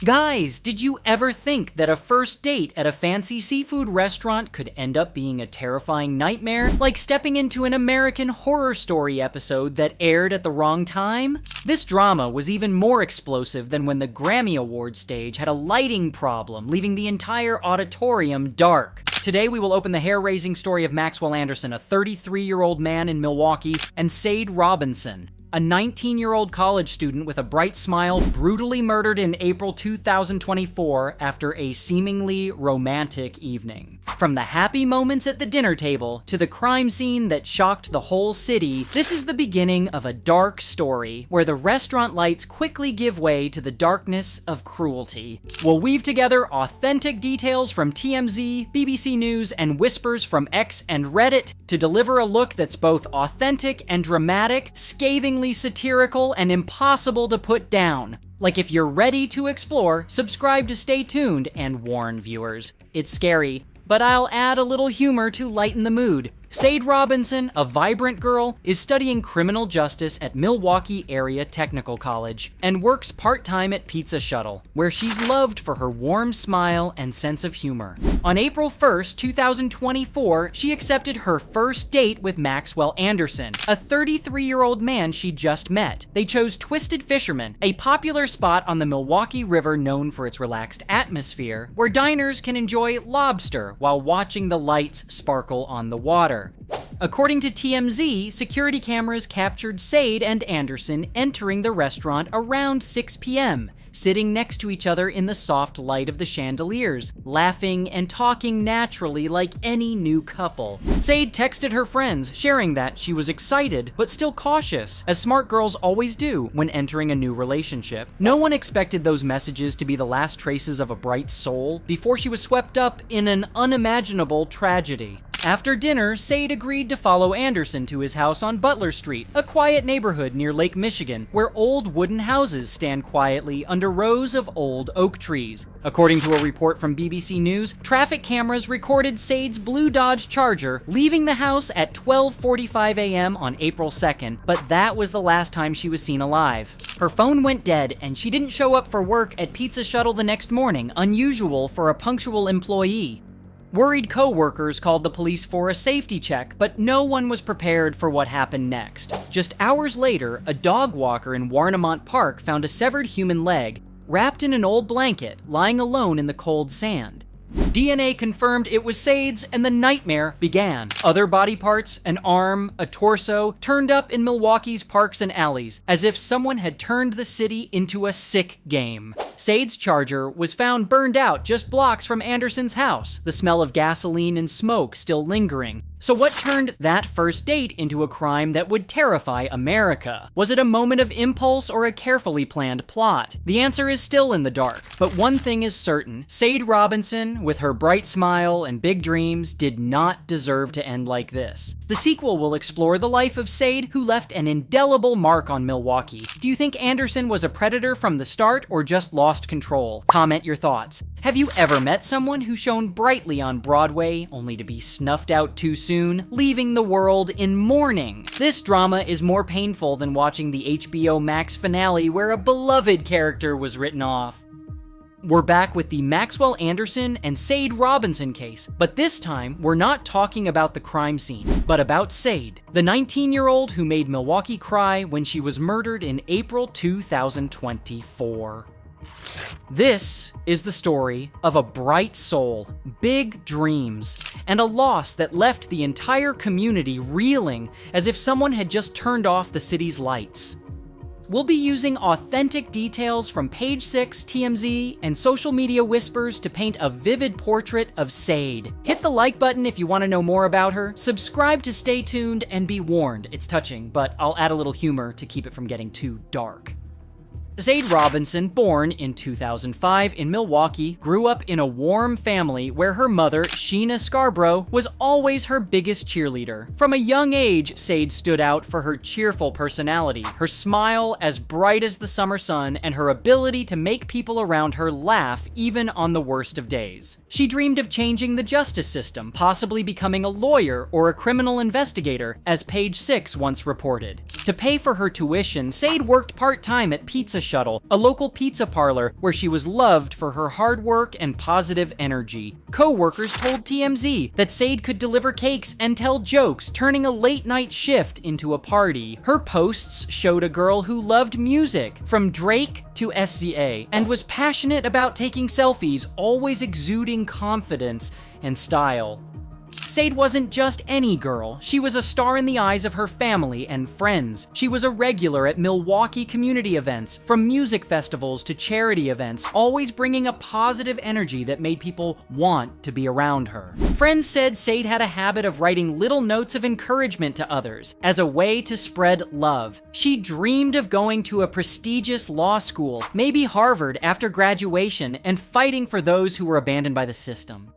Guys, did you ever think that a first date at a fancy seafood restaurant could end up being a terrifying nightmare? Like stepping into an American Horror Story episode that aired at the wrong time? This drama was even more explosive than when the Grammy Award stage had a lighting problem, leaving the entire auditorium dark. Today we will open the hair-raising story of Maxwell Anderson, a 33-year-old man in Milwaukee, and Sade Robinson, a 19-year-old college student with a bright smile, brutally murdered in April 2024 after a seemingly romantic evening. From the happy moments at the dinner table to the crime scene that shocked the whole city, this is the beginning of a dark story where the restaurant lights quickly give way to the darkness of cruelty. We'll weave together authentic details from TMZ, BBC News, and whispers from X and Reddit to deliver a look that's both authentic and dramatic, scathingly satirical, and impossible to put down. Like, if you're ready to explore, subscribe to stay tuned and warn viewers. It's scary, but I'll add a little humor to lighten the mood. Sade Robinson, a vibrant girl, is studying criminal justice at Milwaukee Area Technical College and works part-time at Pizza Shuttle, where she's loved for her warm smile and sense of humor. On April 1st, 2024, she accepted her first date with Maxwell Anderson, a 33-year-old man she just met. They chose Twisted Fisherman, a popular spot on the Milwaukee River known for its relaxed atmosphere, where diners can enjoy lobster while watching the lights sparkle on the water. According to TMZ, security cameras captured Sade and Anderson entering the restaurant around 6 p.m., sitting next to each other in the soft light of the chandeliers, laughing and talking naturally like any new couple. Sade texted her friends, sharing that she was excited but still cautious, as smart girls always do when entering a new relationship. No one expected those messages to be the last traces of a bright soul before she was swept up in an unimaginable tragedy. After dinner, Sade agreed to follow Anderson to his house on Butler Street, a quiet neighborhood near Lake Michigan, where old wooden houses stand quietly under rows of old oak trees. According to a report from BBC News, traffic cameras recorded Sade's blue Dodge Charger leaving the house at 12:45 a.m. on April 2nd, but that was the last time she was seen alive. Her phone went dead, and she didn't show up for work at Pizza Shuttle the next morning, unusual for a punctual employee. Worried co-workers called the police for a safety check, but no one was prepared for what happened next. Just hours later, a dog walker in Warnemont Park found a severed human leg, wrapped in an old blanket, lying alone in the cold sand. DNA confirmed it was Sade's, and the nightmare began. Other body parts, an arm, a torso, turned up in Milwaukee's parks and alleys, as if someone had turned the city into a sick game. Sade's Charger was found burned out just blocks from Anderson's house, the smell of gasoline and smoke still lingering. So what turned that first date into a crime that would terrify America? Was it a moment of impulse or a carefully planned plot? The answer is still in the dark, but one thing is certain. Sade Robinson, with her bright smile and big dreams, did not deserve to end like this. The sequel will explore the life of Sade, who left an indelible mark on Milwaukee. Do you think Anderson was a predator from the start or just lost control? Comment your thoughts. Have you ever met someone who shone brightly on Broadway only to be snuffed out too soon, leaving the world in mourning? This drama is more painful than watching the HBO Max finale where a beloved character was written off. We're back with the Maxwell Anderson and Sade Robinson case, but this time we're not talking about the crime scene, but about Sade, the 19-year-old who made Milwaukee cry when she was murdered in April 2024. This is the story of a bright soul, big dreams, and a loss that left the entire community reeling as if someone had just turned off the city's lights. We'll be using authentic details from Page 6, TMZ, and social media whispers to paint a vivid portrait of Sade. Hit the like button if you want to know more about her, subscribe to stay tuned, and be warned, it's touching, but I'll add a little humor to keep it from getting too dark. Sade Robinson, born in 2005 in Milwaukee, grew up in a warm family where her mother, Sheena Scarborough, was always her biggest cheerleader. From a young age, Sade stood out for her cheerful personality, her smile as bright as the summer sun, and her ability to make people around her laugh even on the worst of days. She dreamed of changing the justice system, possibly becoming a lawyer or a criminal investigator, as Page 6 once reported. To pay for her tuition, Sade worked part-time at Pizza Shuttle, a local pizza parlor where she was loved for her hard work and positive energy. Co-workers told TMZ that Sade could deliver cakes and tell jokes, turning a late-night shift into a party. Her posts showed a girl who loved music, from Drake to SZA, and was passionate about taking selfies, always exuding confidence and style. Sade wasn't just any girl. She was a star in the eyes of her family and friends. She was a regular at Milwaukee community events, from music festivals to charity events, always bringing a positive energy that made people want to be around her. Friends said Sade had a habit of writing little notes of encouragement to others as a way to spread love. She dreamed of going to a prestigious law school, maybe Harvard, after graduation, and fighting for those who were abandoned by the system.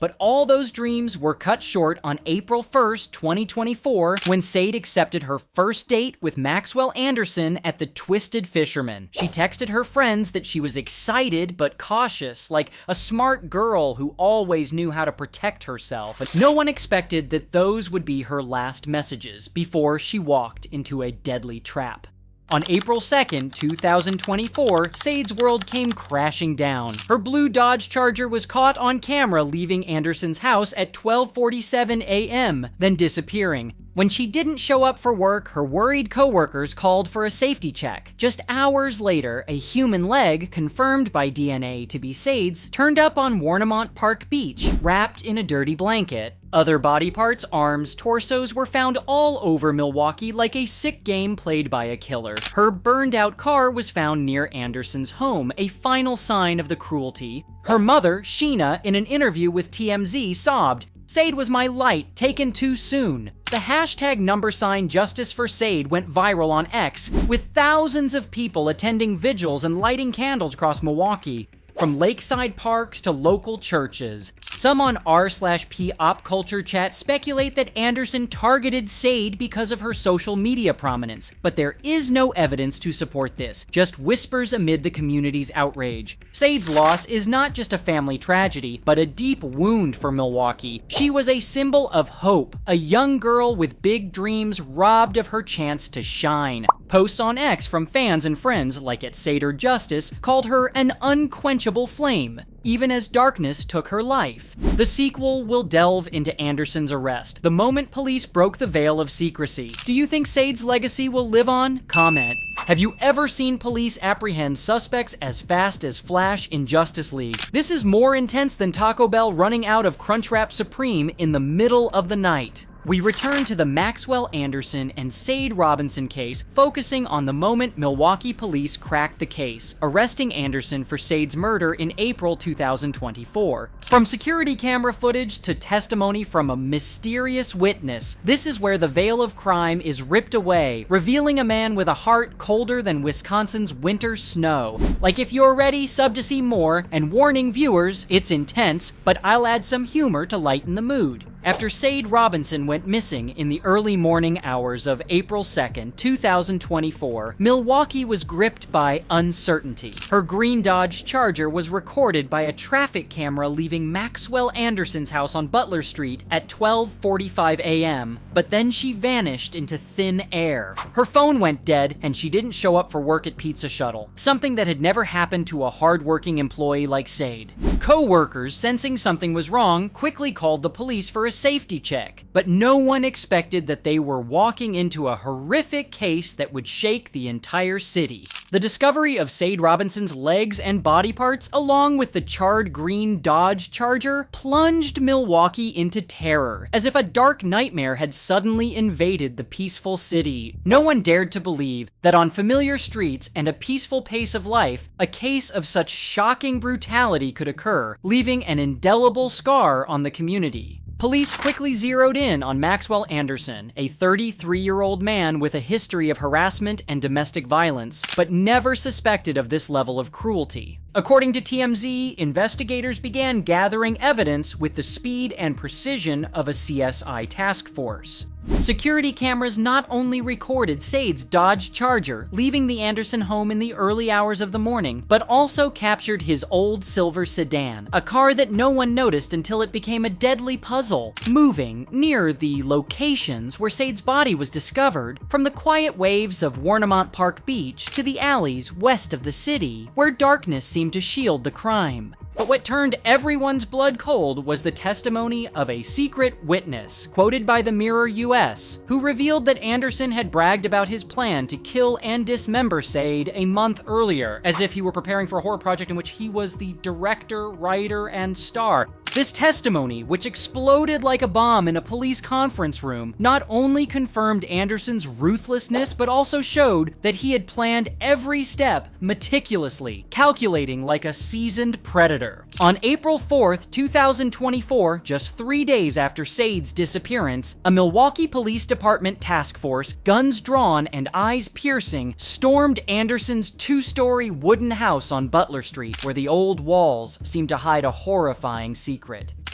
But all those dreams were cut short on April 1st, 2024, when Sade accepted her first date with Maxwell Anderson at the Twisted Fisherman. She texted her friends that she was excited but cautious, like a smart girl who always knew how to protect herself. But no one expected that those would be her last messages before she walked into a deadly trap. On April 2nd, 2024, Sade's world came crashing down. Her blue Dodge Charger was caught on camera leaving Anderson's house at 12:47 a.m., then disappearing. When she didn't show up for work, her worried coworkers called for a safety check. Just hours later, a human leg, confirmed by DNA to be Sade's, turned up on Warnemont Park Beach, wrapped in a dirty blanket. Other body parts, arms, torsos were found all over Milwaukee like a sick game played by a killer. Her burned-out car was found near Anderson's home, a final sign of the cruelty. Her mother, Sheena, in an interview with TMZ, sobbed, "Sade was my light, taken too soon." The hashtag #Justice for Sade went viral on X, with thousands of people attending vigils and lighting candles across Milwaukee, from lakeside parks to local churches. Some on r/p op culture chat speculate that Anderson targeted Sade because of her social media prominence, but there is no evidence to support this, just whispers amid the community's outrage. Sade's loss is not just a family tragedy, but a deep wound for Milwaukee. She was a symbol of hope, a young girl with big dreams robbed of her chance to shine. Posts on X from fans and friends, like at @SadeOrJustice, called her an unquenchable flame, even as darkness took her life. The sequel will delve into Anderson's arrest, the moment police broke the veil of secrecy. Do you think Sade's legacy will live on? Comment. Have you ever seen police apprehend suspects as fast as Flash in Justice League? This is more intense than Taco Bell running out of Crunchwrap Supreme in the middle of the night. We return to the Maxwell Anderson and Sade Robinson case, focusing on the moment Milwaukee police cracked the case, arresting Anderson for Sade's murder in April 2024. From security camera footage to testimony from a mysterious witness, this is where the veil of crime is ripped away, revealing a man with a heart colder than Wisconsin's winter snow. Like, if you're ready, sub to see more, and warning viewers, it's intense, but I'll add some humor to lighten the mood. After Sade Robinson went missing in the early morning hours of April 2nd, 2024, Milwaukee was gripped by uncertainty. Her green Dodge Charger was recorded by a traffic camera leaving Maxwell Anderson's house on Butler Street at 12:45 a.m., but then she vanished into thin air. Her phone went dead, and she didn't show up for work at Pizza Shuttle, something that had never happened to a hard-working employee like Sade. Co-workers, sensing something was wrong, quickly called the police for a safety check, but no one expected that they were walking into a horrific case that would shake the entire city. The discovery of Sade Robinson's legs and body parts, along with the charred green Dodge Charger, plunged Milwaukee into terror, as if a dark nightmare had suddenly invaded the peaceful city. No one dared to believe that on familiar streets and a peaceful pace of life, a case of such shocking brutality could occur, leaving an indelible scar on the community. Police quickly zeroed in on Maxwell Anderson, a 33-year-old man with a history of harassment and domestic violence, but never suspected of this level of cruelty. According to TMZ, investigators began gathering evidence with the speed and precision of a CSI task force. Security cameras not only recorded Sade's Dodge Charger leaving the Anderson home in the early hours of the morning, but also captured his old silver sedan, a car that no one noticed until it became a deadly puzzle, moving near the locations where Sade's body was discovered, from the quiet waves of Warnemont Park Beach to the alleys west of the city, where darkness seemed to shield the crime. But what turned everyone's blood cold was the testimony of a secret witness, quoted by the Mirror US, who revealed that Anderson had bragged about his plan to kill and dismember Sade a month earlier, as if he were preparing for a horror project in which he was the director, writer, and star. This testimony, which exploded like a bomb in a police conference room, not only confirmed Anderson's ruthlessness, but also showed that he had planned every step meticulously, calculating like a seasoned predator. On April 4th, 2024, just 3 days after Sade's disappearance, a Milwaukee Police Department task force, guns drawn and eyes piercing, stormed Anderson's 2-story wooden house on Butler Street, where the old walls seemed to hide a horrifying secret.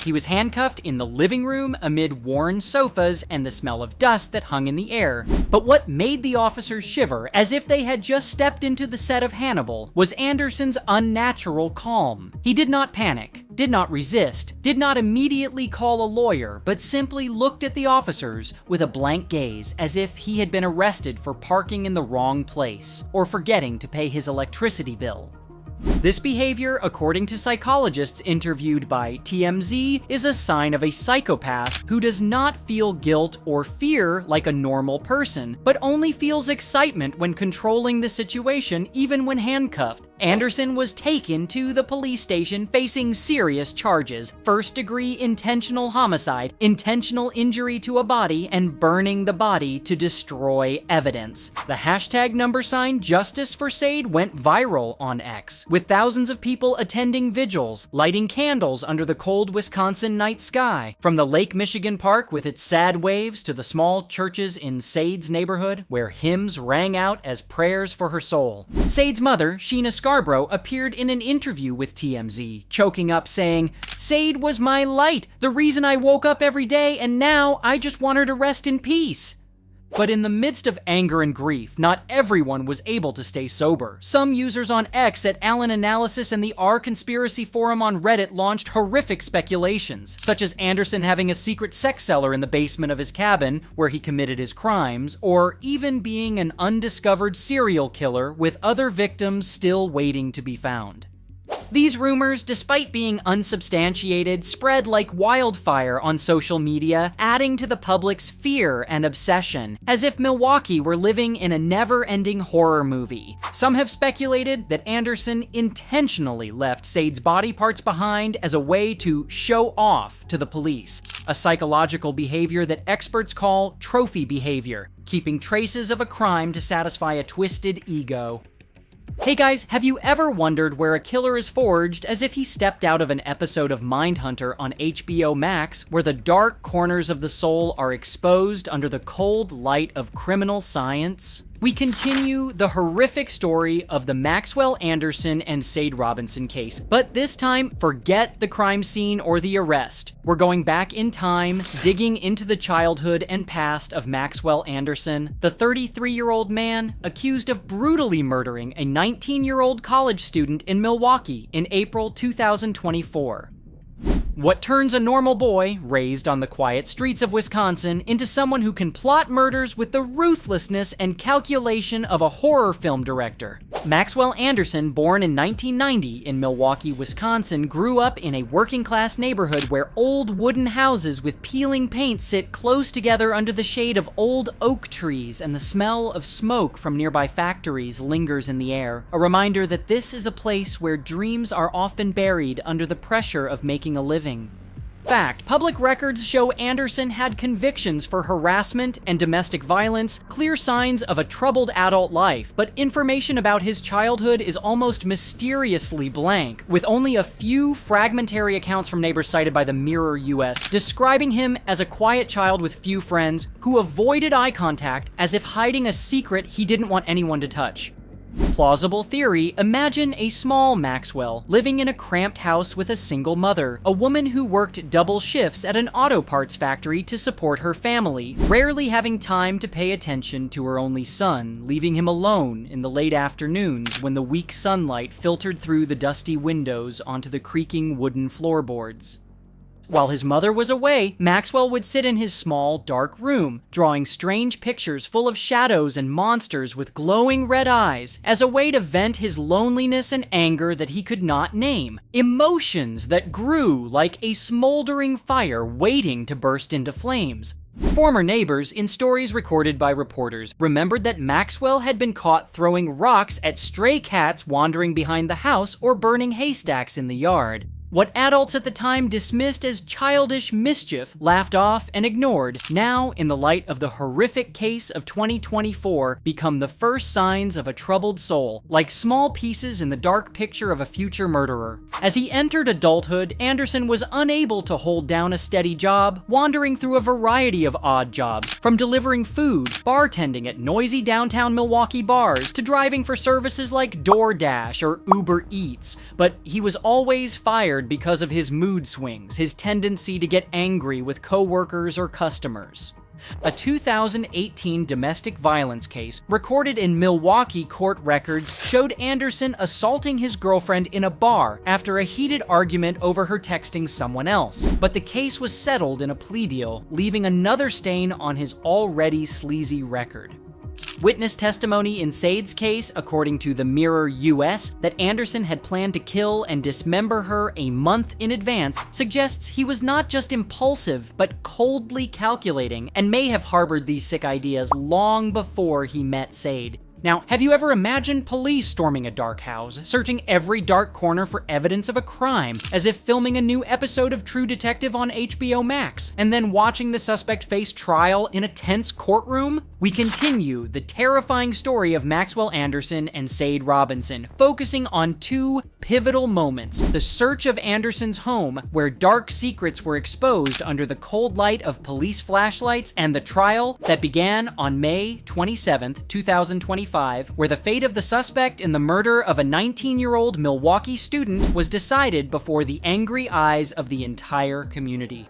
He was handcuffed in the living room amid worn sofas and the smell of dust that hung in the air. But what made the officers shiver, as if they had just stepped into the set of Hannibal, was Anderson's unnatural calm. He did not panic, did not resist, did not immediately call a lawyer, but simply looked at the officers with a blank gaze, as if he had been arrested for parking in the wrong place, or forgetting to pay his electricity bill. This behavior, according to psychologists interviewed by TMZ, is a sign of a psychopath who does not feel guilt or fear like a normal person, but only feels excitement when controlling the situation, even when handcuffed. Anderson was taken to the police station facing serious charges: first-degree intentional homicide, intentional injury to a body, and burning the body to destroy evidence. The #sign Justice for Sade went viral on X, with thousands of people attending vigils, lighting candles under the cold Wisconsin night sky. From the Lake Michigan Park with its sad waves to the small churches in Sade's neighborhood, where hymns rang out as prayers for her soul. Sade's mother, Sheena Scarborough, appeared in an interview with TMZ, choking up saying, "Sade was my light, the reason I woke up every day, and now I just want her to rest in peace." But in the midst of anger and grief, not everyone was able to stay sober. Some users on X at Allen Analysis and the R Conspiracy Forum on Reddit launched horrific speculations, such as Anderson having a secret sex cellar in the basement of his cabin where he committed his crimes, or even being an undiscovered serial killer with other victims still waiting to be found. These rumors, despite being unsubstantiated, spread like wildfire on social media, adding to the public's fear and obsession, as if Milwaukee were living in a never-ending horror movie. Some have speculated that Anderson intentionally left Sade's body parts behind as a way to show off to the police, a psychological behavior that experts call trophy behavior, keeping traces of a crime to satisfy a twisted ego. Hey guys, have you ever wondered where a killer is forged, as if he stepped out of an episode of Mindhunter on HBO Max, where the dark corners of the soul are exposed under the cold light of criminal science? We continue the horrific story of the Maxwell Anderson and Sade Robinson case, but this time, forget the crime scene or the arrest. We're going back in time, digging into the childhood and past of Maxwell Anderson, the 33-year-old man accused of brutally murdering a 19-year-old college student in Milwaukee in April 2024. What turns a normal boy, raised on the quiet streets of Wisconsin, into someone who can plot murders with the ruthlessness and calculation of a horror film director? Maxwell Anderson, born in 1990 in Milwaukee, Wisconsin, grew up in a working-class neighborhood where old wooden houses with peeling paint sit close together under the shade of old oak trees, and the smell of smoke from nearby factories lingers in the air, a reminder that this is a place where dreams are often buried under the pressure of making a living. Fact, public records show Anderson had convictions for harassment and domestic violence, clear signs of a troubled adult life, but information about his childhood is almost mysteriously blank, with only a few fragmentary accounts from neighbors cited by the Mirror US, describing him as a quiet child with few friends who avoided eye contact as if hiding a secret he didn't want anyone to touch. Plausible theory: imagine a small Maxwell living in a cramped house with a single mother, a woman who worked double shifts at an auto parts factory to support her family, rarely having time to pay attention to her only son, leaving him alone in the late afternoons when the weak sunlight filtered through the dusty windows onto the creaking wooden floorboards. While his mother was away, Maxwell would sit in his small, dark room, drawing strange pictures full of shadows and monsters with glowing red eyes, as a way to vent his loneliness and anger that he could not name, emotions that grew like a smoldering fire waiting to burst into flames. Former neighbors, in stories recorded by reporters, remembered that Maxwell had been caught throwing rocks at stray cats wandering behind the house or burning haystacks in the yard. What adults at the time dismissed as childish mischief, laughed off and ignored, now, in the light of the horrific case of 2024, become the first signs of a troubled soul, like small pieces in the dark picture of a future murderer. As he entered adulthood, Anderson was unable to hold down a steady job, wandering through a variety of odd jobs, from delivering food, bartending at noisy downtown Milwaukee bars, to driving for services like DoorDash or Uber Eats, but he was always fired because of his mood swings, his tendency to get angry with coworkers or customers. A 2018 domestic violence case recorded in Milwaukee court records showed Anderson assaulting his girlfriend in a bar after a heated argument over her texting someone else, but the case was settled in a plea deal, leaving another stain on his already sleazy record. Witness testimony in Sade's case, according to the Mirror US, that Anderson had planned to kill and dismember her a month in advance, suggests he was not just impulsive, but coldly calculating, and may have harbored these sick ideas long before he met Sade. Now, have you ever imagined police storming a dark house, searching every dark corner for evidence of a crime, as if filming a new episode of True Detective on HBO Max, and then watching the suspect face trial in a tense courtroom? We continue the terrifying story of Maxwell Anderson and Sade Robinson, focusing on two pivotal moments: the search of Anderson's home, where dark secrets were exposed under the cold light of police flashlights, and the trial that began on May 27th, 2025, where the fate of the suspect in the murder of a 19-year-old Milwaukee student was decided before the angry eyes of the entire community.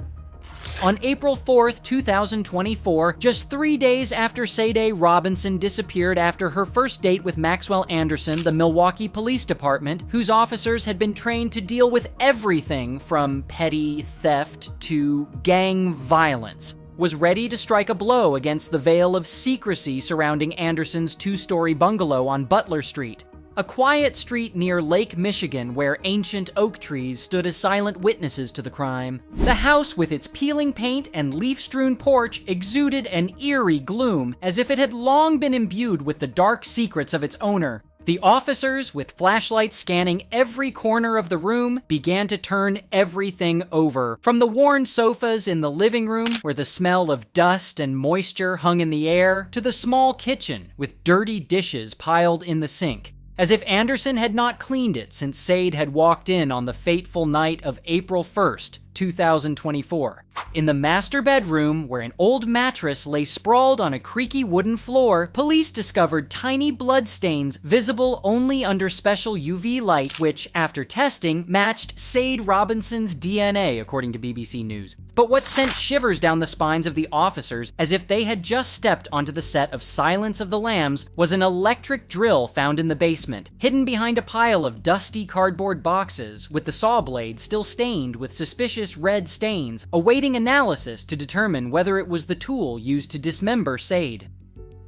On April 4th, 2024, just 3 days after Sade Robinson disappeared after her first date with Maxwell Anderson, the Milwaukee Police Department, whose officers had been trained to deal with everything from petty theft to gang violence, was ready to strike a blow against the veil of secrecy surrounding Anderson's two-story bungalow on Butler Street, a quiet street near Lake Michigan where ancient oak trees stood as silent witnesses to the crime. The house, with its peeling paint and leaf-strewn porch, exuded an eerie gloom, as if it had long been imbued with the dark secrets of its owner. The officers, with flashlights scanning every corner of the room, began to turn everything over. From the worn sofas in the living room, where the smell of dust and moisture hung in the air, to the small kitchen, with dirty dishes piled in the sink, as if Anderson had not cleaned it since Sade had walked in on the fateful night of April 1st, 2024. In the master bedroom, where an old mattress lay sprawled on a creaky wooden floor, police discovered tiny blood stains visible only under special UV light, which, after testing, matched Sade Robinson's DNA, according to BBC News. But what sent shivers down the spines of the officers, as if they had just stepped onto the set of Silence of the Lambs, was an electric drill found in the basement, hidden behind a pile of dusty cardboard boxes, with the saw blade still stained with suspicious red stains, awaiting analysis to determine whether it was the tool used to dismember Sade.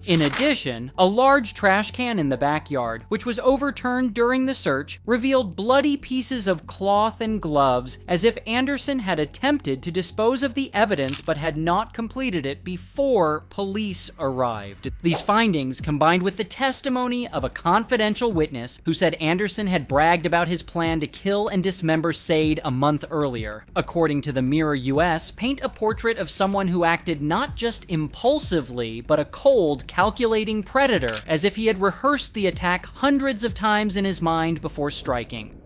In addition, a large trash can in the backyard, which was overturned during the search, revealed bloody pieces of cloth and gloves, as if Anderson had attempted to dispose of the evidence but had not completed it before police arrived. These findings, combined with the testimony of a confidential witness who said Anderson had bragged about his plan to kill and dismember Sade a month earlier, according to the Mirror US, paint a portrait of someone who acted not just impulsively, but a cold, calculating predator, as if he had rehearsed the attack hundreds of times in his mind before striking.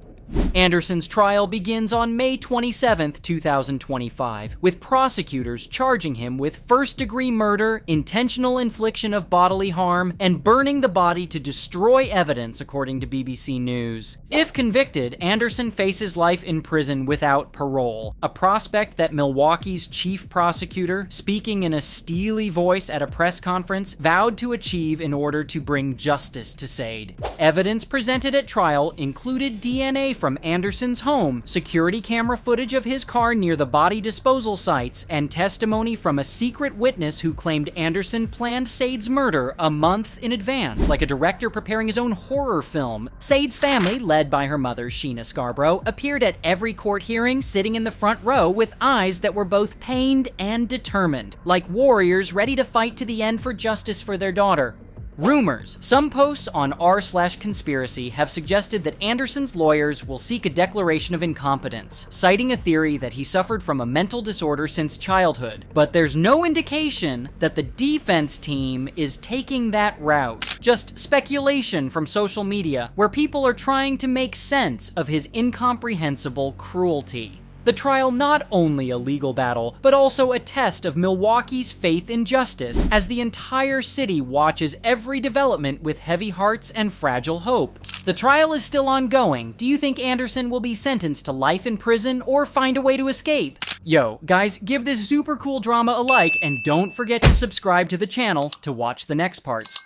Anderson's trial begins on May 27, 2025, with prosecutors charging him with first-degree murder, intentional infliction of bodily harm, and burning the body to destroy evidence, according to BBC News. If convicted, Anderson faces life in prison without parole, a prospect that Milwaukee's chief prosecutor, speaking in a steely voice at a press conference, vowed to achieve in order to bring justice to Sade. Evidence presented at trial included DNA from Anderson's home, security camera footage of his car near the body disposal sites, and testimony from a secret witness who claimed Anderson planned Sade's murder a month in advance, like a director preparing his own horror film. Sade's family, led by her mother, Sheena Scarborough, appeared at every court hearing, sitting in the front row with eyes that were both pained and determined, like warriors ready to fight to the end for justice for their daughter. Rumors. Some posts on r/conspiracy have suggested that Anderson's lawyers will seek a declaration of incompetence, citing a theory that he suffered from a mental disorder since childhood. But there's no indication that the defense team is taking that route. Just speculation from social media, where people are trying to make sense of his incomprehensible cruelty. The trial not only a legal battle, but also a test of Milwaukee's faith in justice, as the entire city watches every development with heavy hearts and fragile hope. The trial is still ongoing. Do you think Anderson will be sentenced to life in prison or find a way to escape? Yo, guys, give this super cool drama a like, and don't forget to subscribe to the channel to watch the next parts.